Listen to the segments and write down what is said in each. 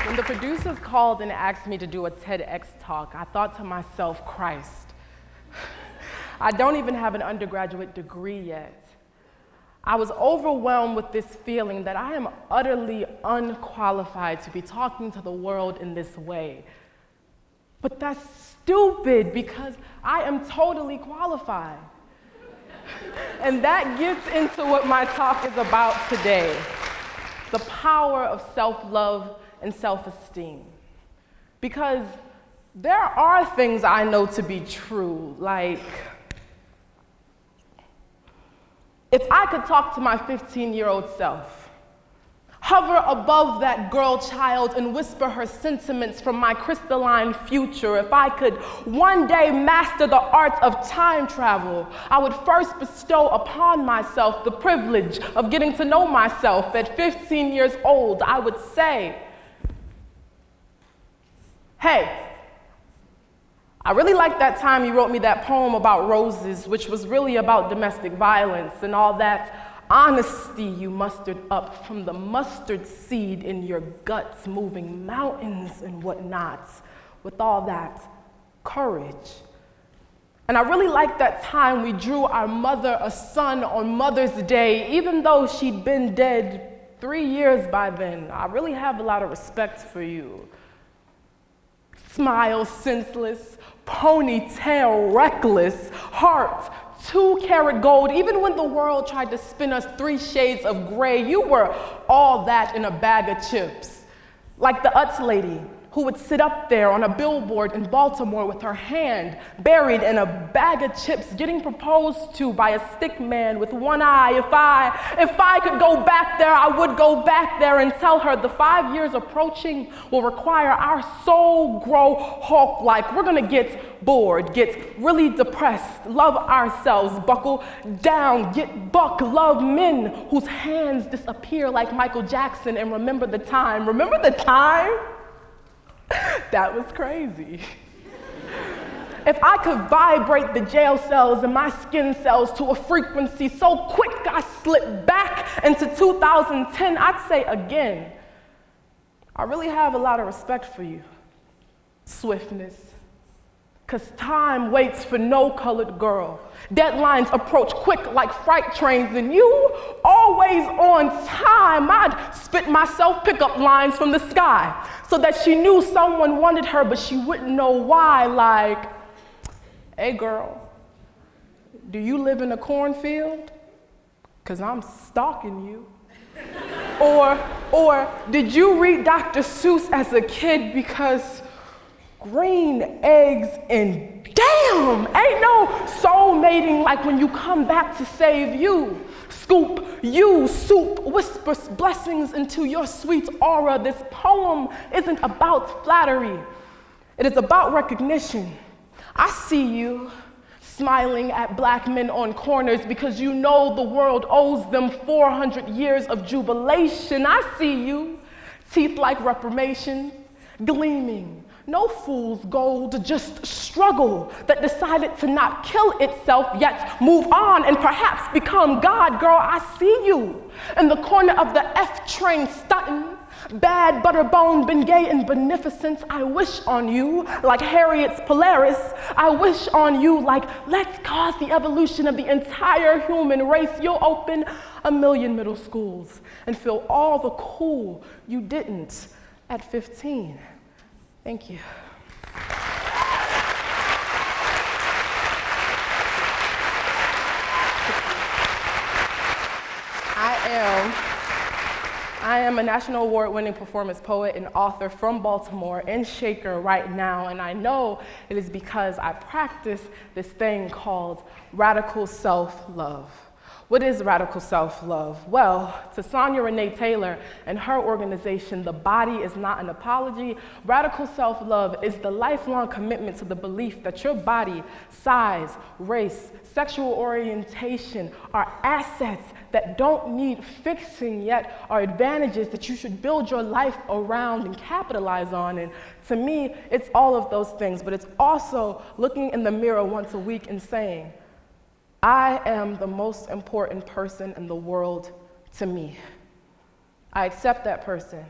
When the producers called and asked me to do a TEDx talk, I thought to myself, Christ, I don't even have an undergraduate degree yet. I was overwhelmed with this feeling that I am utterly unqualified to be talking to the world in this way. But that's stupid because I am totally qualified. And that gets into what my talk is about today, the power of self-love and self-esteem. Because there are things I know to be true, like if I could talk to my 15-year-old self, hover above that girl child and whisper her sentiments from my crystalline future, if I could one day master the art of time travel, I would first bestow upon myself the privilege of getting to know myself. At 15 years old, I would say, hey, I really liked that time you wrote me that poem about roses, which was really about domestic violence and all that honesty you mustered up from the mustard seed in your guts, moving mountains and whatnot, with all that courage. And I really liked that time we drew our mother a son on Mother's Day, even though she'd been dead 3 years by then. I really have a lot of respect for you. Smile senseless, ponytail reckless, heart 2-karat gold. Even when the world tried to spin us 3 shades of gray, you were all that in a bag of chips. Like the Utz lady who would sit up there on a billboard in Baltimore with her hand buried in a bag of chips, getting proposed to by a stick man with one eye. If I could go back there, I would go back there and tell her the 5 years approaching will require our soul grow Hulk-like. We're gonna get bored, get really depressed, love ourselves, buckle down, get buck, love men whose hands disappear like Michael Jackson, and remember the time. Remember the time? That was crazy. If I could vibrate the jail cells in my skin cells to a frequency so quick I slipped back into 2010, I'd say again, I really have a lot of respect for you. Swiftness. Because time waits for no colored girl. Deadlines approach quick like freight trains, and you always on time. I'd spit myself pickup lines from the sky so that she knew someone wanted her, but she wouldn't know why. Like, hey girl, do you live in a cornfield? Because I'm stalking you. Or did you read Dr. Seuss as a kid? Because green eggs and damn, ain't no soul mating like when you come back to save you. Scoop you, soup, whispers blessings into your sweet aura. This poem isn't about flattery. It is about recognition. I see you smiling at black men on corners because you know the world owes them 400 years of jubilation. I see you, teeth like reformation, gleaming. No fool's gold, just struggle that decided to not kill itself, yet move on and perhaps become God. Girl, I see you in the corner of the F train stunting, bad butterbone, Bengay and beneficence. I wish on you like Harriet's Polaris. I wish on you like, let's cause the evolution of the entire human race. You'll open 1 million middle schools and feel all the cool you didn't at 15. Thank you. I am a national award-winning performance poet and author from Baltimore and Shaker right now, and I know it is because I practice this thing called radical self-love. What is radical self-love? Well, to Sonia Renee Taylor and her organization, The Body is Not an Apology, radical self-love is the lifelong commitment to the belief that your body, size, race, sexual orientation are assets that don't need fixing, yet are advantages that you should build your life around and capitalize on. And to me, it's all of those things, but it's also looking in the mirror once a week and saying, I am the most important person in the world to me. I accept that person,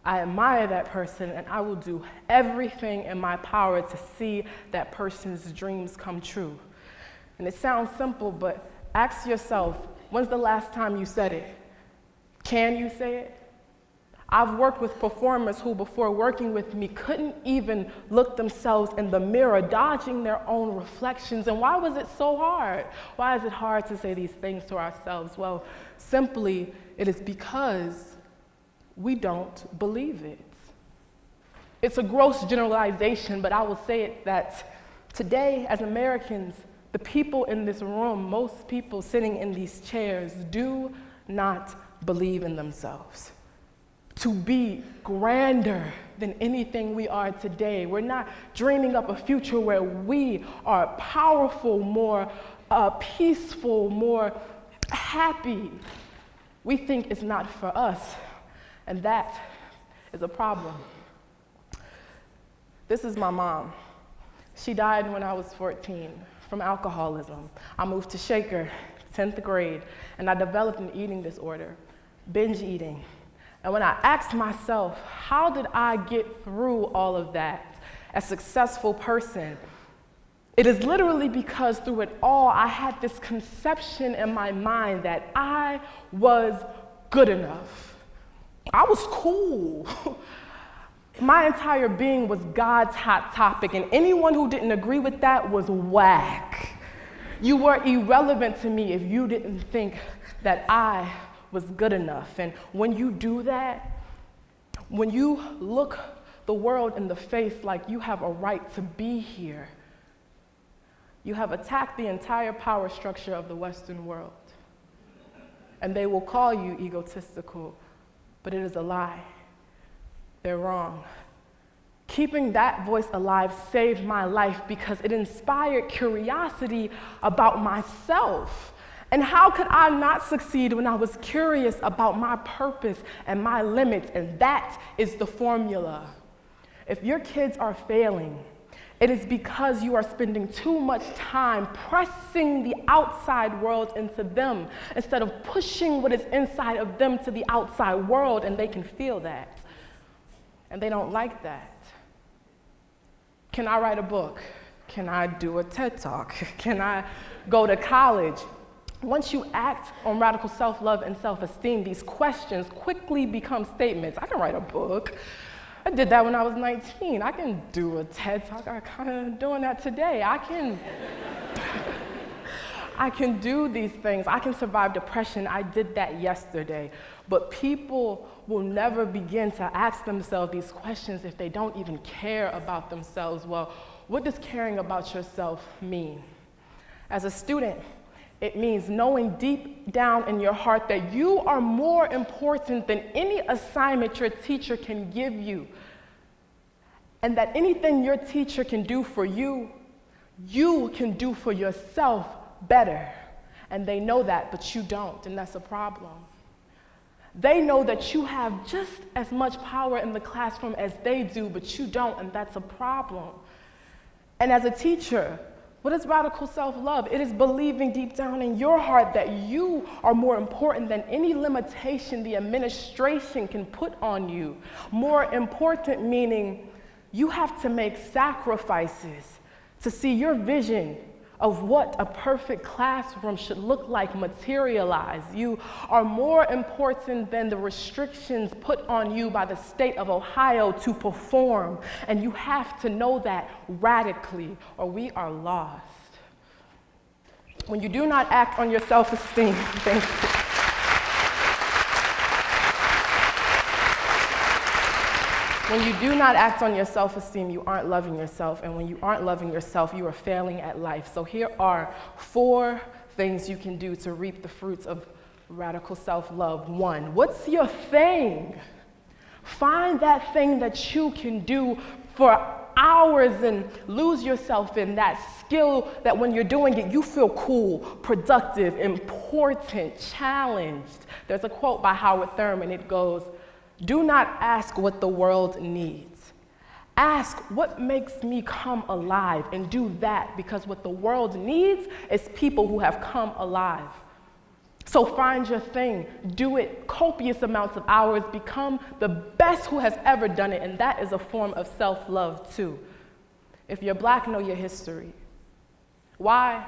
I admire that person, and I will do everything in my power to see that person's dreams come true. And it sounds simple, but ask yourself, when's the last time you said it? Can you say it? I've worked with performers who, before working with me, couldn't even look themselves in the mirror, dodging their own reflections. And why was it so hard? Why is it hard to say these things to ourselves? Well, simply, it is because we don't believe it. It's a gross generalization, but I will say it that today, as Americans, the people in this room, most people sitting in these chairs, do not believe in themselves to be grander than anything we are today. We're not dreaming up a future where we are powerful, more peaceful, more happy. We think it's not for us, and that is a problem. This is my mom. She died when I was 14 from alcoholism. I moved to Shaker, 10th grade, and I developed an eating disorder, binge eating. And when I asked myself, how did I get through all of that as a successful person? It is literally because through it all, I had this conception in my mind that I was good enough. I was cool. My entire being was God's hot topic, and anyone who didn't agree with that was whack. You were irrelevant to me if you didn't think that I was good enough. And when you do that, when you look the world in the face like you have a right to be here, you have attacked the entire power structure of the Western world. And they will call you egotistical, but it is a lie. They're wrong. Keeping that voice alive saved my life because it inspired curiosity about myself. And how could I not succeed when I was curious about my purpose and my limits? And that is the formula. If your kids are failing, it is because you are spending too much time pressing the outside world into them instead of pushing what is inside of them to the outside world, and they can feel that. And they don't like that. Can I write a book? Can I do a TED Talk? Can I go to college? Once you act on radical self-love and self-esteem, these questions quickly become statements. I can write a book. I did that when I was 19. I can do a TED Talk. I'm kind of doing that today. I can do these things. I can survive depression. I did that yesterday. But people will never begin to ask themselves these questions if they don't even care about themselves. Well, what does caring about yourself mean? As a student, it means knowing deep down in your heart that you are more important than any assignment your teacher can give you, and that anything your teacher can do for you, you can do for yourself better. And they know that, but you don't, and that's a problem. They know that you have just as much power in the classroom as they do, but you don't, and that's a problem. And as a teacher, what is radical self-love? It is believing deep down in your heart that you are more important than any limitation the administration can put on you. More important meaning you have to make sacrifices to see your vision of what a perfect classroom should look like materialize. You are more important than the restrictions put on you by the state of Ohio to perform, and you have to know that radically, or we are lost. When you do not act on your self-esteem, thank you. When you do not act on your self-esteem, you aren't loving yourself. And when you aren't loving yourself, you are failing at life. So here are 4 things you can do to reap the fruits of radical self-love. 1, what's your thing? Find that thing that you can do for hours and lose yourself in that skill that when you're doing it, you feel cool, productive, important, challenged. There's a quote by Howard Thurman. It goes, "Do not ask what the world needs. Ask what makes me come alive, and do that, because what the world needs is people who have come alive." So find your thing, do it copious amounts of hours, become the best who has ever done it, and that is a form of self-love too. If you're Black, know your history. Why?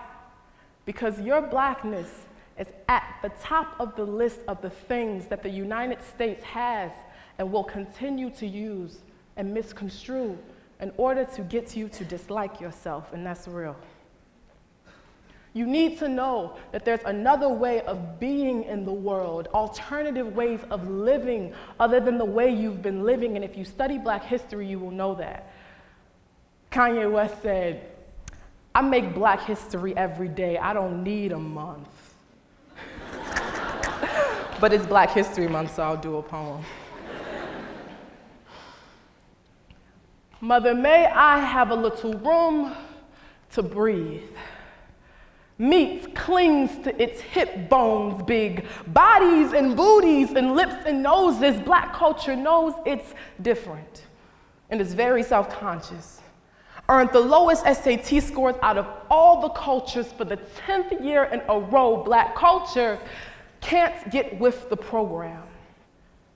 Because your Blackness is at the top of the list of the things that the United States has and will continue to use and misconstrue in order to get you to dislike yourself, and that's real. You need to know that there's another way of being in the world, alternative ways of living other than the way you've been living, and if you study Black history, you will know that. Kanye West said, "I make Black history every day. I don't need a month." But it's Black History Month, so I'll do a poem. Mother, may I have a little room to breathe. Meat clings to its hip bones, big bodies and booties and lips and noses. Black culture knows it's different and is very self-conscious. Earned the lowest SAT scores out of all the cultures for the 10th year in a row. Black culture can't get with the program.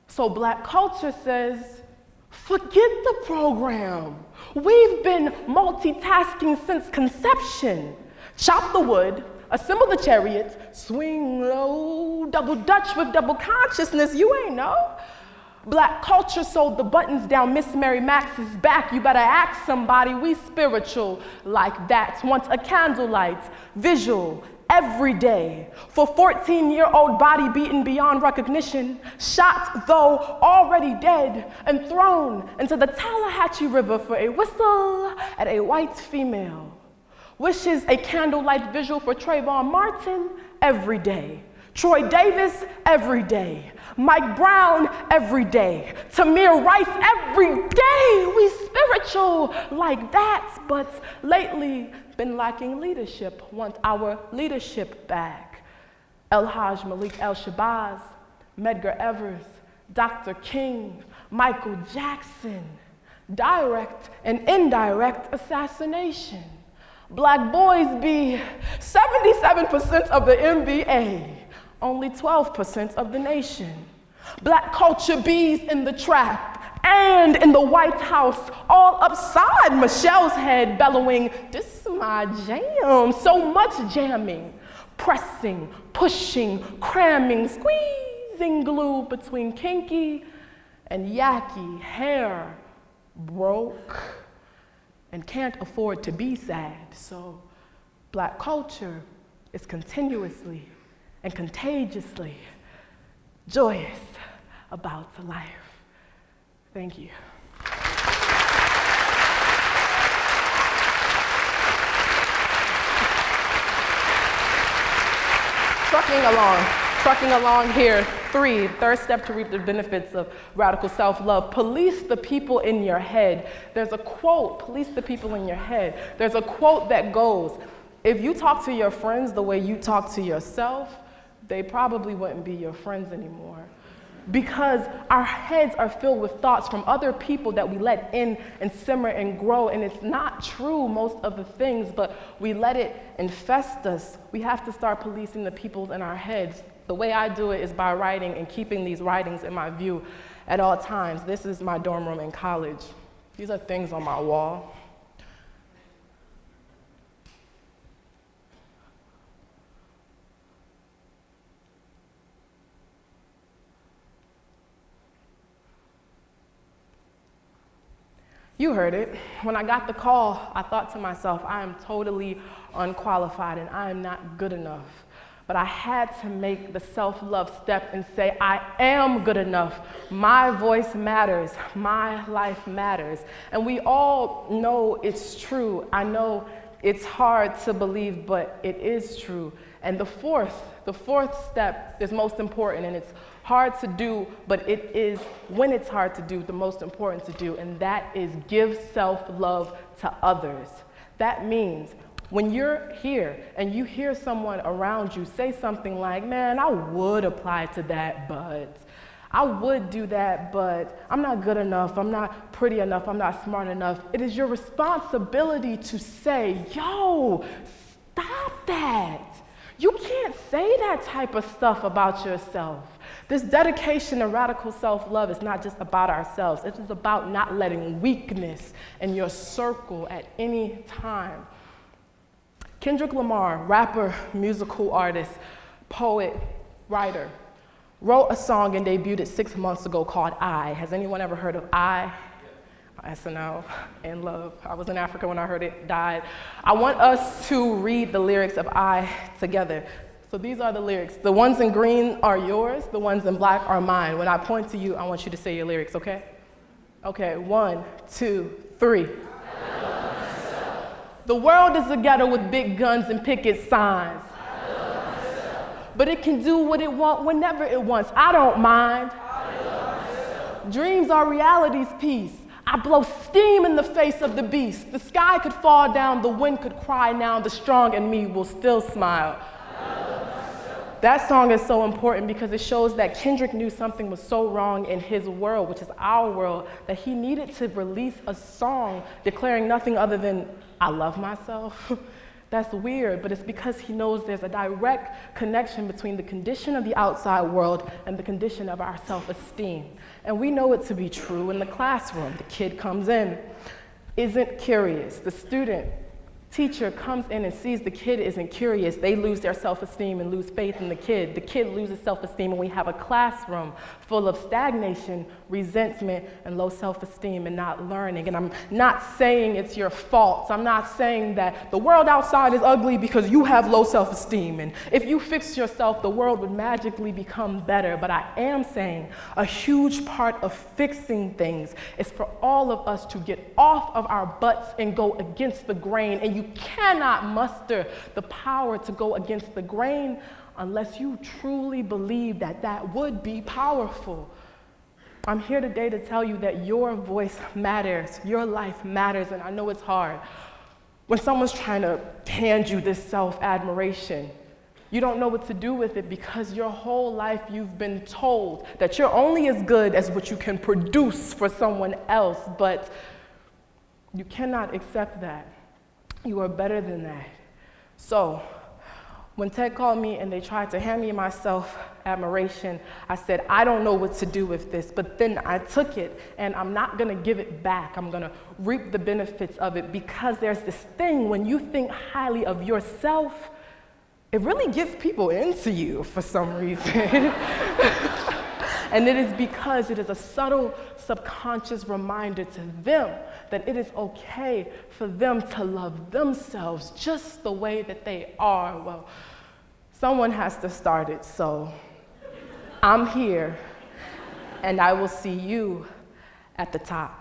So Black culture says, forget the program. We've been multitasking since conception. Chop the wood, assemble the chariots, swing low, double dutch with double consciousness, you ain't know. Black culture sewed the buttons down Miss Mary Max's back. You better ask somebody, we spiritual like that. Want a candlelight, visual, every day. For 14-year-old body beaten beyond recognition, shot though already dead, and thrown into the Tallahatchie River for a whistle at a white female. Wishes a candlelight visual for Trayvon Martin every day. Troy Davis every day. Mike Brown every day. Tamir Rice every day. We spiritual like that, but lately been lacking leadership. Want our leadership back. El-Haj Malik El-Shabazz, Medgar Evers, Dr. King, Michael Jackson. Direct and indirect assassination. Black boys be 77% of the NBA, only 12% of the nation. Black culture bees in the trap and in the White House, all upside Michelle's head, bellowing, "This is my jam." So much jamming, pressing, pushing, cramming, squeezing glue between kinky and yucky hair, broke, and can't afford to be sad. So Black culture is continuously and contagiously joyous about life. Thank you. Trucking along here. 3, third step to reap the benefits of radical self-love. Police the people in your head. There's a quote, police the people in your head. There's a quote that goes, if you talk to your friends the way you talk to yourself, they probably wouldn't be your friends anymore. Because our heads are filled with thoughts from other people that we let in and simmer and grow, and it's not true, most of the things, but we let it infest us. We have to start policing the people in our heads. The way I do it is by writing and keeping these writings in my view at all times. This is my dorm room in college. These are things on my wall. You heard it. When I got the call, I thought to myself, I am totally unqualified and I am not good enough. But I had to make the self-love step and say, I am good enough. My voice matters. My life matters. And we all know it's true. I know It's hard to believe, but it is true. And the fourth step is most important, and it's hard to do, but it is, when it's hard to do, the most important to do, and that is give self-love to others. That means when you're here and you hear someone around you say something like, man, I would apply to that, but I would do that, but I'm not good enough, I'm not pretty enough, I'm not smart enough. It is your responsibility to say, yo, stop that. You can't say that type of stuff about yourself. This dedication and radical self-love is not just about ourselves. It is about not letting weakness in your circle at any time. Kendrick Lamar, rapper, musical artist, poet, writer, wrote a song and debuted it 6 months ago called I. Has anyone ever heard of I? SNL and Love. I was in Africa when I heard it, died. I want us to read the lyrics of I together. So these are the lyrics. The ones in green are yours, the ones in black are mine. When I point to you, I want you to say your lyrics, okay? Okay, 1, 2, 3. The world is a ghetto with big guns and picket signs. But it can do what it wants whenever it wants. I don't mind. Dreams are reality's piece. I blow steam in the face of the beast. The sky could fall down, the wind could cry now, the strong in me will still smile. That song is so important because it shows that Kendrick knew something was so wrong in his world, which is our world, that he needed to release a song declaring nothing other than, I love myself. That's weird, but it's because he knows there's a direct connection between the condition of the outside world and the condition of our self-esteem. And we know it to be true in the classroom. The kid comes in, isn't curious. The student, teacher comes in and sees the kid isn't curious. They lose their self-esteem and lose faith in the kid. The kid loses self-esteem, and we have a classroom full of stagnation, resentment, and low self-esteem and not learning. And I'm not saying it's your fault. I'm not saying that the world outside is ugly because you have low self-esteem. And if you fix yourself, the world would magically become better. But I am saying a huge part of fixing things is for all of us to get off of our butts and go against the grain. And you cannot muster the power to go against the grain unless you truly believe that that would be powerful. I'm here today to tell you that your voice matters, your life matters, and I know it's hard. When someone's trying to hand you this self-admiration, you don't know what to do with it because your whole life you've been told that you're only as good as what you can produce for someone else, but you cannot accept that. You are better than that. So, when Ted called me and they tried to hand me my self-admiration, I said, I don't know what to do with this, but then I took it and I'm not gonna give it back. I'm gonna reap the benefits of it because there's this thing when you think highly of yourself, it really gets people into you for some reason. And it is because it is a subtle subconscious reminder to them that it is okay for them to love themselves just the way that they are. Well, someone has to start it, so I'm here, and I will see you at the top.